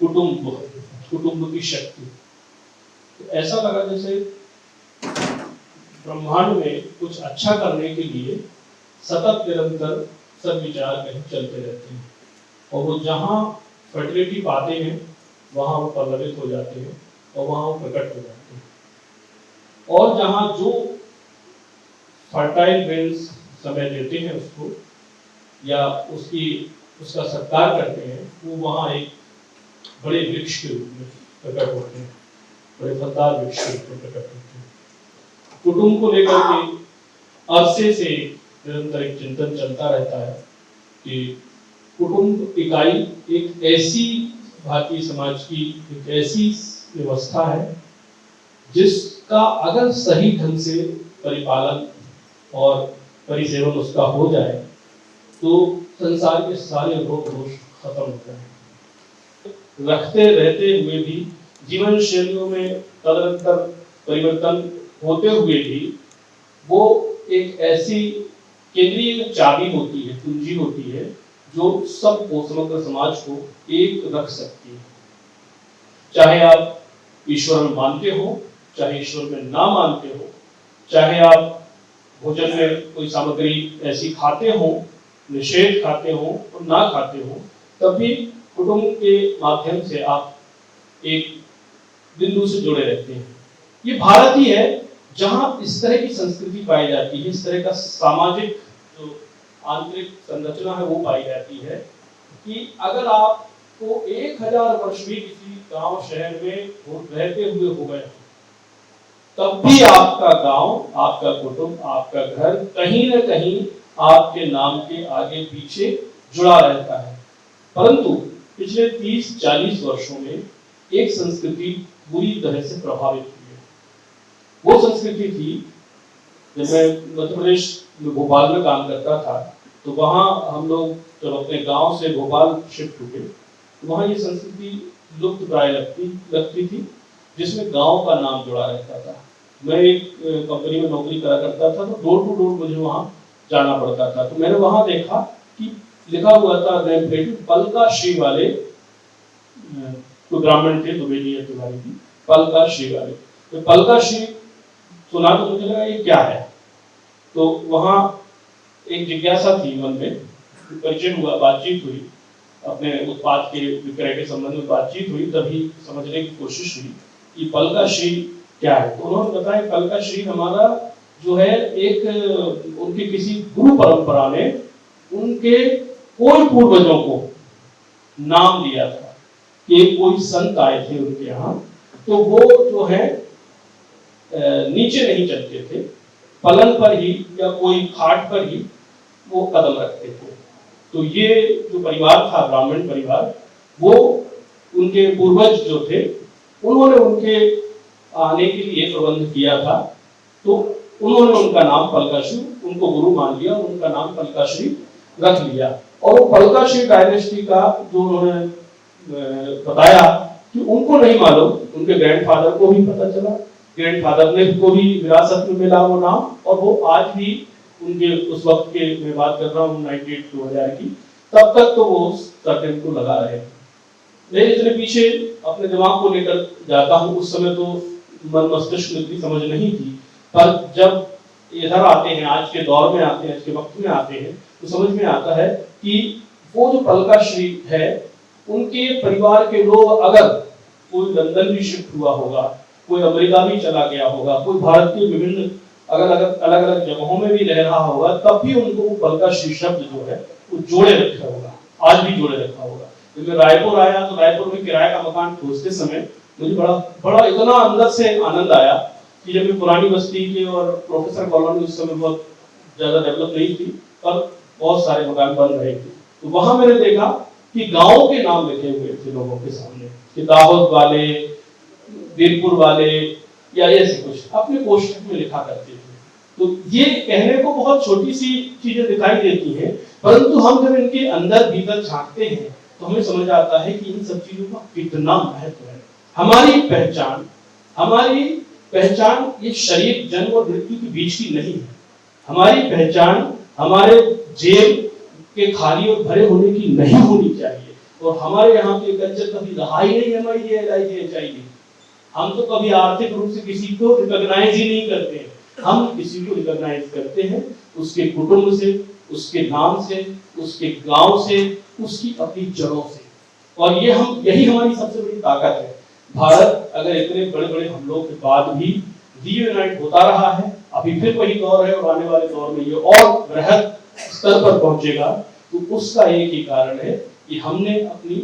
कुटुंब की शक्ति। तो ऐसा लगा जैसे ब्रह्मांड में कुछ अच्छा करने के लिए सतत निरंतर सब विचार कहीं चलते रहते हैं, और वो जहाँ फर्टिलिटी पाते हैं वहाँ वो पल्लवित हो जाते हैं और वहाँ वो प्रकट हो जाते हैं, और जहाँ जो फर्टाइल वेल्स समय देते हैं उसको या उसका सत्कार करते हैं, वो वहाँ एक बड़े वृक्ष के रूप में प्रकट होते हैं, बड़े फलदार वृक्ष के रूप में प्रकट होते हैं। कुटुंब को लेकर के अरसे से निरंतर एक चिंतन चलता रहता है कि कुटुंब इकाई एक ऐसी भारतीय समाज की एक ऐसी व्यवस्था है जिसका अगर सही ढंग से परिपालन और परिसेवन उसका हो जाए तो संसार के सारे रोग दोष खत्म हो जाए। रखते रहते हुए भी जीवन शैलियों में तदंतर परिवर्तन होते हुए भी वो एक ऐसी केंद्रीय चाबी होती है, कुंजी होती है, जो सबको, समग्र समाज को एक रख सकती है। चाहे आप ईश्वर में मानते हो, चाहे ईश्वर में ना मानते हो, चाहे आप भोजन में कोई सामग्री ऐसी खाते हो, निषेध खाते हो और ना खाते हो, तब भी कुटुंब के माध्यम से आप एक बिंदु से जुड़े रहते हैं। ये भारत ही है जहां इस तरह की संस्कृति पाई जाती है, इस तरह का सामाजिक जो आंतरिक संरचना है वो पाई जाती है कि अगर आपको 1000 वर्ष भी किसी गांव शहर में रहते हुए हो गए तब भी आपका गांव, आपका कुटुंब, आपका घर कहीं न कहीं आपके नाम के आगे पीछे जुड़ा रहता है। परंतु पिछले 30-40 वर्षों में एक संस्कृति बुरी तरह से प्रभावित हुई है। वो संस्कृति थी, जब मैं मध्य प्रदेश में भोपाल में काम करता था तो वहाँ हम लोग जब अपने गांव से भोपाल शिफ्ट हुए तो वहाँ ये संस्कृति लुप्त प्राय लगती थी, जिसमें गांव का नाम जुड़ा रहता था। मैं एक कंपनी में नौकरी करा करता था तो डोर टू डोर मुझे वहाँ जाना पड़ता था, तो मैंने वहाँ देखा कि लिखा हुआ था पलका श्री वाले, तो ब्राह्मण थे, तो बेटी तिवारी थी, पलका श्री वाले। तो पलका श्री सुना तो मुझे लगा ये क्या है, तो वहाँ एक जिज्ञासा थी मन में, परिचय हुआ, बातचीत हुई, अपने उत्पाद के विक्रय के संबंध में बातचीत हुई, तभी समझने की कोशिश हुई कि पलका श्री क्या है। तो उन्होंने बताया पलका श्री हमारा जो है एक उनके किसी गुरु परंपरा ने उनके कोई पूर्वजों को नाम दिया था कि कोई संत आए थे उनके यहाँ, तो वो जो है नीचे नहीं चलते थे, पलंग पर ही या कोई खाट पर ही वो कदम रखते थे। तो ये जो परिवार था, ब्राह्मण परिवार, वो उनके पूर्वज जो थे उन्होंने उनके आने के लिए प्रबंध किया था, तो उन्होंने उनका नाम पलकाश्री, उनको गुरु मान लिया, उनका नाम पलकाश्री रख लिया। और वो पलकाश्री डायनेस्टी का जो उन्होंने बताया कि उनको नहीं मालूम, उनके ग्रैंडफादर को भी पता चला, ग्रैंडफादर ने को भी विरासत में मिला वो नाम, और वो आज भी उनके उस वक्त के, मैं बात कर रहा हूँ 98-2000 की, तब तक तो वो सर्टेन को लगा रहे। मैं इतने पीछे अपने दिमाग को लेकर जाता हूँ, उस समय तो मन मस्तिष्क में इतनी समझ नहीं थी, पर जब इधर आते हैं, आज के दौर में आते हैं, आज के वक्त में आते हैं, तो समझ में आता है कि वो जो पलकाश्री है, उनके परिवार के लोग, अगर कोई लंदन भी शिफ्ट हुआ होगा, कोई अमेरिका भी चला गया होगा, कोई भारत के विभिन्न अलग अलग जगहों में भी रह रहा होगा, तब भी उनको पलकाश्री शब्द जो है वो जोड़े रखा होगा, आज भी जोड़े रखा होगा। जब मैं रायपुर आया तो रायपुर में किराए का मकान खोजते समय मुझे बड़ा इतना अंदर से आनंद आया कि जब मैं पुरानी बस्ती के और प्रोफेसर कॉलोनी उस समय बहुत ज्यादा डेवलप नहीं थी, पर बहुत सारे मकान बन रहे थे, तो वहां मैंने देखा कि गांव के नाम लिखे हुए थे लोगों के सामने, कि दाहोद वाले, वीरपुर वाले, या ऐसे कुछ अपने कोष्ठक में लिखा करते थे। तो ये कहने को बहुत छोटी सी चीजें दिखाई देती हैं, परंतु हम जब इनके अंदर भीतर झांकते हैं तो हमें समझ आता है कि इन सब चीजों का कितना महत्व है। हमारी पहचान ये शरीर, जन्म और मृत्यु के बीच की नहीं है। हमारी पहचान हमारे जेब के खाली और भरे होने की नहीं होनी चाहिए। और हमारे यहाँ के कल्चर कभी रहा ही नहीं हमारी HIV। हम तो कभी आर्थिक रूप से किसी को रिकॉग्नाइज ही नहीं करते हैं। हम किसी को रिकॉग्नाइज करते हैं उसके कुटुंब से, उसके नाम से, उसके गांव से, उसकी अपनी जड़ों से। और यही हमारी सबसे बड़ी ताकत है। भारत अगर इतने बड़े बड़े हमलों के बाद भी रीयूनाइट होता रहा है, अभी फिर वही दौर है और आने वाले दौर में ये और बृहद स्तर पर पहुंचेगा, तो उसका एक ही कारण है कि हमने अपनी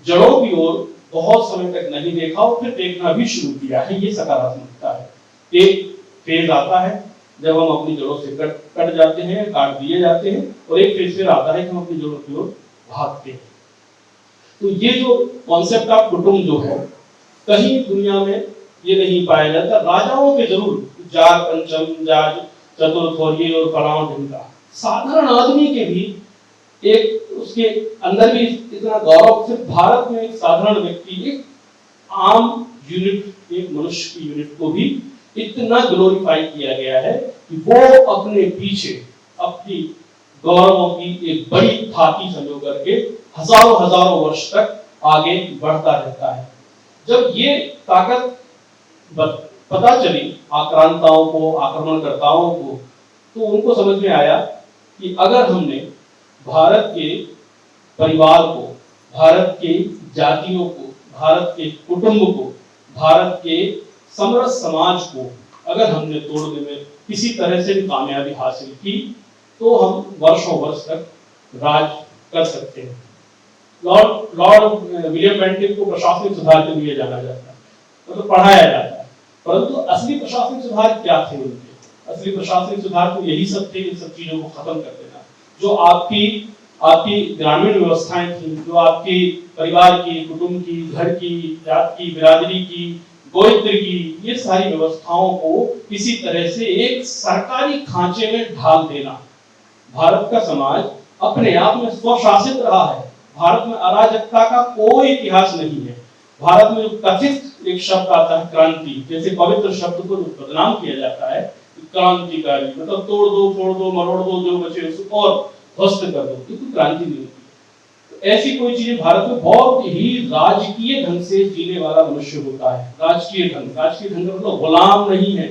जड़ों की ओर बहुत समय तक नहीं देखा और फिर देखना भी शुरू किया है। ये सकारात्मकता है। एक फेज आता है जब हम अपनी जड़ों से कट जाते हैं, काट दिए जाते हैं, और एक फेज फिर आता है कि हम अपनी जड़ों की ओर भागते हैं। तो ये जो कॉन्सेप्ट ऑफ कुटुंब जो है, कहीं दुनिया में ये नहीं पाया जाता। राजाओं के जरूर, जार पंचम, जाज चतुर्थ और ये और फलां ढिमका, साधारण आदमी के भी एक उसके अंदर भी इतना गौरव। सिर्फ भारत में एक साधारण व्यक्ति, एक आम यूनिट, एक मनुष्य की यूनिट को भी इतना ग्लोरीफाई किया गया है कि वो अपने पीछे अपनी गौरवों की एक बड़ी थाती संजो करके हजारों हजारों वर्ष तक आगे बढ़ता रहता है। जब ये ताकत पता चली आक्रांताओं को, आक्रमणकर्ताओं को, तो उनको समझ में आया कि अगर हमने भारत के परिवार को, भारत के जातियों को, भारत के कुटुंब को, भारत के समरस समाज को अगर हमने तोड़ने में किसी तरह से भी कामयाबी हासिल की, तो हम वर्षों वर्ष तक राज कर सकते हैं। लॉर्ड विलियम बेंटिक को प्रशासनिक सुधार के लिए जाना जाता है, मतलब पढ़ाया जाता है, परंतु असली प्रशासनिक सुधार क्या थे उनके? असली प्रशासनिक सुधार तो यही सब थे, इन सब चीजों को खत्म कर देना। जो आपकी ग्रामीण व्यवस्थाएं थी, जो आपकी परिवार की, कुटुंब की, घर की, जात की, बिरादरी की, गोत्र की, ये सारी व्यवस्थाओं को किसी तरह से एक सरकारी खांचे में ढाल देना। भारत का समाज अपने आप में स्वशासित रहा है। भारत में अराजकता का कोई इतिहास नहीं है। भारत में जो कथित एक शब्द आता है क्रांति, जैसे पवित्र शब्द को जो बदनाम किया जाता है, क्रांतिकारी मतलब तोड़ दो, फोड़ दो, मरोड़ दो, जो बचे उसको और ध्वस्त कर दो, ये कोई क्रांति नहीं होती। तो ऐसी कोई चीजें भारत में बहुत ही राजकीय ढंग से जीने वाला मनुष्य होता है। राजकीय ढंग का मतलब गुलाम नहीं है।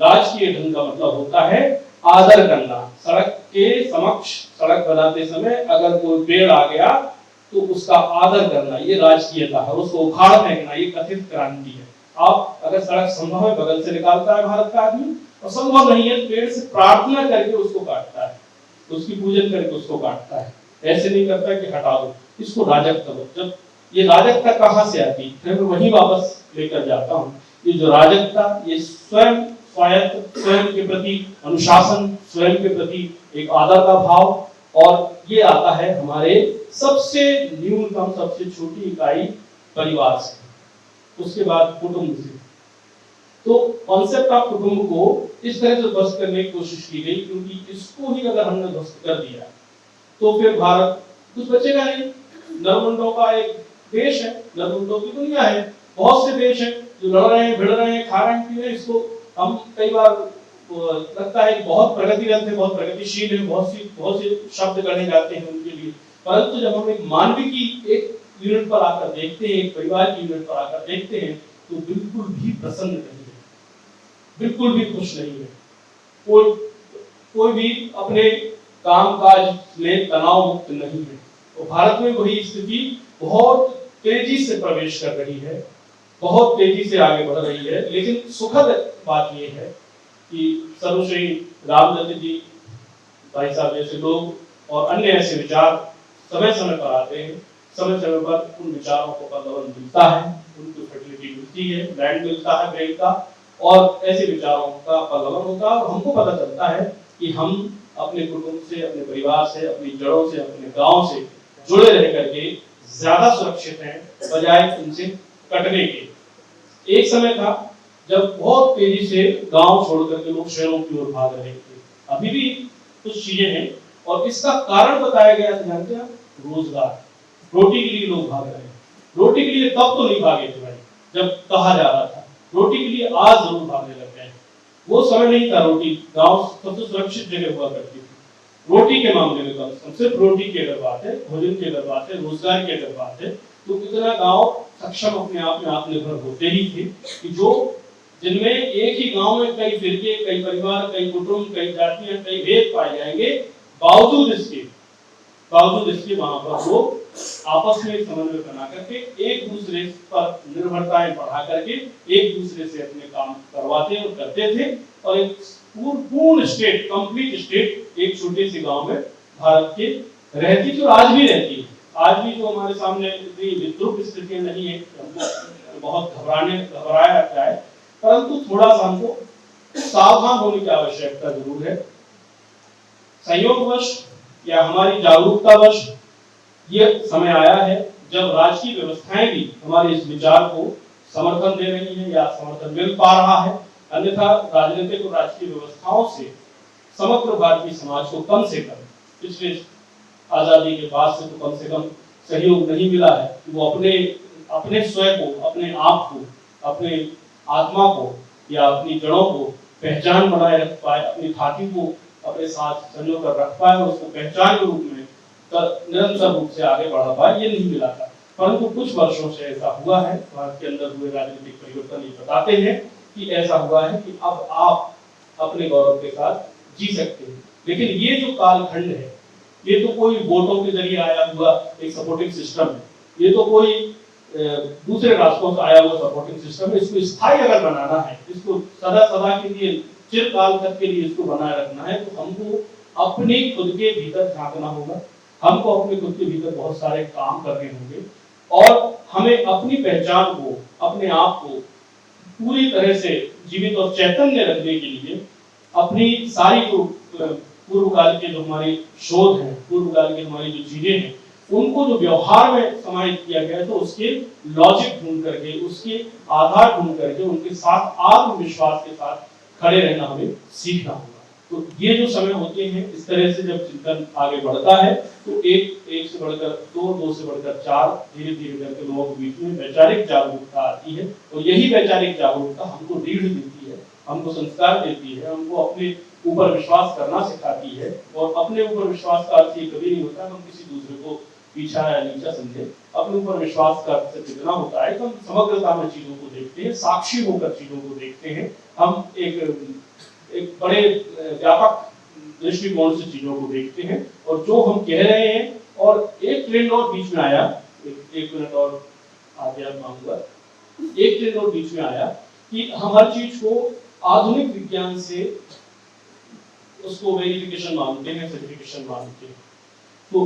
राजकीय ढंग का मतलब होता है आदर करना। सड़क के समक्ष सड़क बनाते समय अगर कोई पेड़ आ गया तो उसका आदर करना, ये राजकीयता है। उसको उखाड़ फेंकना, ये कथित क्रांति है। आप अगर सड़क संभव है बगल से निकालता है भारत का आदमी, और संभव नहीं है पेड़ से प्रार्थना करके उसको काटता है, उसकी पूजन करके उसको काटता है। ऐसे नहीं करता कि हटा दो, इसको राजकता बोलते हैं। जब ये राजकता कहाँ से आती है, मैं वहीं वापस लेकर जाता हूँ। ये जो राजकता, ये स्वयं स्वायत्त, स्वयं के प्रति अनुशासन, स्वयं के प्रति एक आदर का भाव, और ये आता है हमारे सबसे न्यूनतम, सबसे छोटी इकाई परिवार से, उसके बाद कुटुंब से। तो कॉन्सेप्ट ऑफ कुटुंब को इस तरह से ध्वस्त करने की कोशिश की गई, क्योंकि इसको ही अगर हमने ध्वस्त कर दिया तो फिर भारत कुछ बचेगा नहीं। नरमुंडों का एक देश है, नरमुंडों की दुनिया है, बहुत से देश हैं जो लड़ रहे हैं, भिड़ रहे हैं, खा रहे हैं, पी रहे हैं। इसको हम कई बार लगता है बहुत प्रगतिरत है, बहुत प्रगतिशील है, बहुत से शब्द गढ़े जाते हैं उनके लिए, परंतु जब हम एक मानवीय की एक यूनिट पर आकर देखते हैं, एक परिवार की यूनिट पर आकर देखते हैं, तो बिल्कुल भी प्रसन्न नहीं है, बिल्कुल भी खुश नहीं है। कोई भी अपने कामकाज में तनाव मुक्त नहीं है। तो भारत में वही स्थिति बहुत तेजी से प्रवेश कर रही है, बहुत तेजी से आगे बढ़ रही है। लेकिन सुखद बात यह है कि सर्वश्री रामदत्त जी, भाई साहब जैसे लोग और अन्य ऐसे विचार समय समय पर आते हैं। समय समय पर उन विचारों को पल्लवन मिलता है, उनको फर्टिलिटी मिलती है, लैंड मिलता है ब्रेन का, और ऐसे विचारों का पल्लवन होता है। और हमको पता चलता है कि हम अपने कुटुंब से, अपने परिवार से, अपनी जड़ों से, अपने गांव से जुड़े रह करके ज्यादा सुरक्षित हैं बजाय इनसे कटने के। एक समय था जब बहुत तेजी से गांव छोड़ करके लोग शहरों की ओर भाग रहे थे। अभी भी कुछ चीजें हैं, और इसका कारण बताया गया था, जानते हैं, रोजगार, रोटी के लिए लोग भाग रहे हैं। रोटी के लिए तब तो नहीं भागे थे भाई जब कहा जा रहा था, रोटी के लिए आज जरूर भागने लग गए। वो समय नहीं था, रोटी गांव सबसे सुरक्षित जगह हुआ करती थी। रोटी के मामले में कम से कम, सिर्फ रोटी की अगर बात है, भोजन की अगर बात है, रोजगार की अगर बात है, तो कितना गांव सक्षम अपने आप में आत्मनिर्भर होते ही थे कि जो जिनमें एक ही गांव में कई फिरके, कई परिवार, कई कुटुंब, कई जातियां, कई भेद पाए जाएंगे, बावजूद इसके वहां पर वो आपस में समन्वय बना करके एक दूसरे पर निर्भरताएं बढ़ा करके एक दूसरे से अपने काम करवाते और करते थे, और एक पूर्ण स्टेट, कंप्लीट स्टेट एक छोटे से गांव में भारत के रहती थी और आज भी रहती है। आज भी जो हमारे सामने इतनी विद्रूप स्थितियां नहीं है, बहुत घबराया जाए, परंतु थोड़ा सा हमको सावधान होने की आवश्यकता जरूर है। संयोगवश या हमारी जागरूकतावश ये समय आया है जब राजकीय व्यवस्थाएं भी हमारे इस विचार को समर्थन दे रही हैं या समर्थन मिल पा रहा है। अन्यथा राजनीतिक और राजकीय व्यवस्थाओं से समग्र भारतीय समाज को कम से कम पिछले आजादी के बाद से तो कम से कम सहयोग नहीं मिला है कि वो अपने स्वयं को, अपने आप को, अपने आत्मा को या अपनी जड़ों को पहचान बनाए रख पाए, अपनी थाती को अपने साथ संजो कर रख पाए और उसको पहचान के रूप में निरंतर रूप से आगे बढ़ा पाए, ये नहीं मिला था। परंतु कुछ वर्षों से ऐसा हुआ है, भारत के अंदर हुए राजनीतिक परिवर्तन ये बताते हैं कि ऐसा हुआ है कि अब आप अपने गौरव के साथ जी सकते हैं। लेकिन ये जो कालखंड है, ये तो कोई वोटों के जरिए आया हुआ एक सपोर्टिंग सिस्टम है, ये तो कोई दूसरे राष्ट्रों से आया हुआ सपोर्टिंग सिस्टम है। इसको स्थायी अगर बनाना है, इसको सदा के लिए, चिरकाल तक के लिए इसको बनाए रखना है, तो हमको अपने खुद के भीतर झांकना होगा, हमको अपने खुद के भीतर बहुत सारे काम करने होंगे, और हमें अपनी पहचान को, अपने आप को पूरी तरह से जीवित और चैतन्य रखने के लिए अपनी सारी जो पूर्व काल के जो हमारे शोध हैं, पूर्व काल की हमारी जो चीजें हैं, उनको जो व्यवहार में समाहित किया गया है, तो उसके लॉजिक ढूंढ करके, उसके आधार ढूंढ करके उनके साथ आत्मविश्वास के साथ खड़े रहना हमें सीखना होगा। तो ये जो समय होते हैं, इस तरह से जब चिंतन आगे बढ़ता है तो एक से बढ़कर दो से बढ़कर चार, धीरे धीरे करके लोगों के बीच में वैचारिक जागरूकता आती है, और यही वैचारिक जागरूकता हमको रीढ़ देती है, हमको संस्कार देती है, हमको अपने ऊपर विश्वास करना सिखाती है। और अपने ऊपर विश्वास का अर्थ ये कभी नहीं होता हम किसी दूसरे को पीछा या नीचा समझे। अपने ऊपर विश्वास का अर्थ कितना होता है कि हम समग्रता में चीजों को देखते हैं, साक्षी होकर चीजों को देखते हैं, हम एक बड़े व्यापक दृष्टिकोण से चीजों को देखते हैं, और जो हम कह रहे हैं, और एक ट्रेंड और बीच में आया, एक मिनट और आगे मांगूंगा, एक ट्रेंड और बीच में आया कि हम हर चीज को आधुनिक विज्ञान से उसको वेरिफिकेशन मानते हैं, सर्टिफिकेशन मानते हैं। तो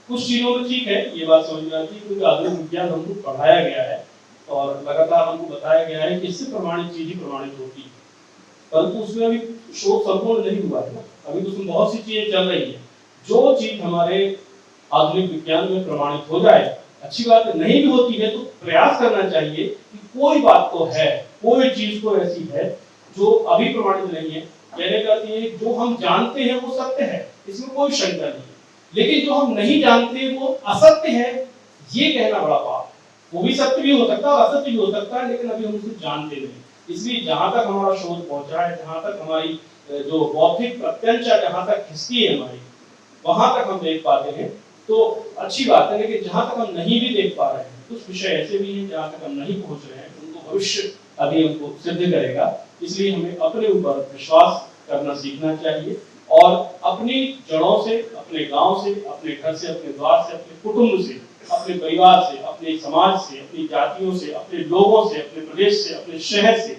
कुछ चीजों में ठीक है, ये बात समझ में आती है, क्योंकि आधुनिक विज्ञान हमको पढ़ाया गया है और लगातार हमको बताया गया है कि इससे प्रमाणित चीज ही प्रमाणित होती है, परंतु उसमें अभी शोध संपूर्ण नहीं हुआ है ना, अभी तो उसमें बहुत सी चीजें चल रही है। जो चीज हमारे आधुनिक विज्ञान में प्रमाणित हो जाए, अच्छी बात है, नहीं भी होती है तो प्रयास करना चाहिए कि कोई बात तो है, कोई चीज तो ऐसी है जो अभी प्रमाणित नहीं है। कहने का अर्थ ये, जो हम जानते हैं वो सत्य है, इसमें कोई शंका नहीं है, लेकिन जो हम नहीं जानते वो असत्य है, ये कहना बड़ा पाप है। वो भी सत्य भी हो सकता है और असत्य भी हो सकता है, लेकिन अभी हम उसे जानते नहीं। इसलिए जहां तक हमारा शोध पहुंचा है, जहां तक हमारी जो बौद्धिक प्रत्यंचा जहां तक खिसकी है हमारी, वहां तक हम देख पाते हैं तो अच्छी बात है। लेकिन जहां तक हम नहीं भी देख पा रहे हैं, कुछ विषय ऐसे भी हैं जहां तक हम नहीं पहुंच रहे हैं, उनको भविष्य अभी हमको सिद्ध करेगा। इसलिए हमें अपने ऊपर विश्वास करना सीखना चाहिए, और अपनी जड़ों से, अपने गांव से, अपने घर से, अपने द्वार से, अपने कुटुंब से, अपने परिवार से, अपने समाज से, अपनी जातियों से, अपने लोगों से, अपने प्रदेश से, अपने शहर से,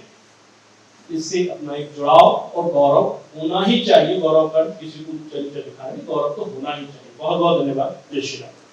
इससे अपना एक जुड़ाव और गौरव होना ही चाहिए। गौरव कर किसी को चरित्र दिखाने, गौरव तो होना ही चाहिए। बहुत बहुत धन्यवाद। जय श्री राम।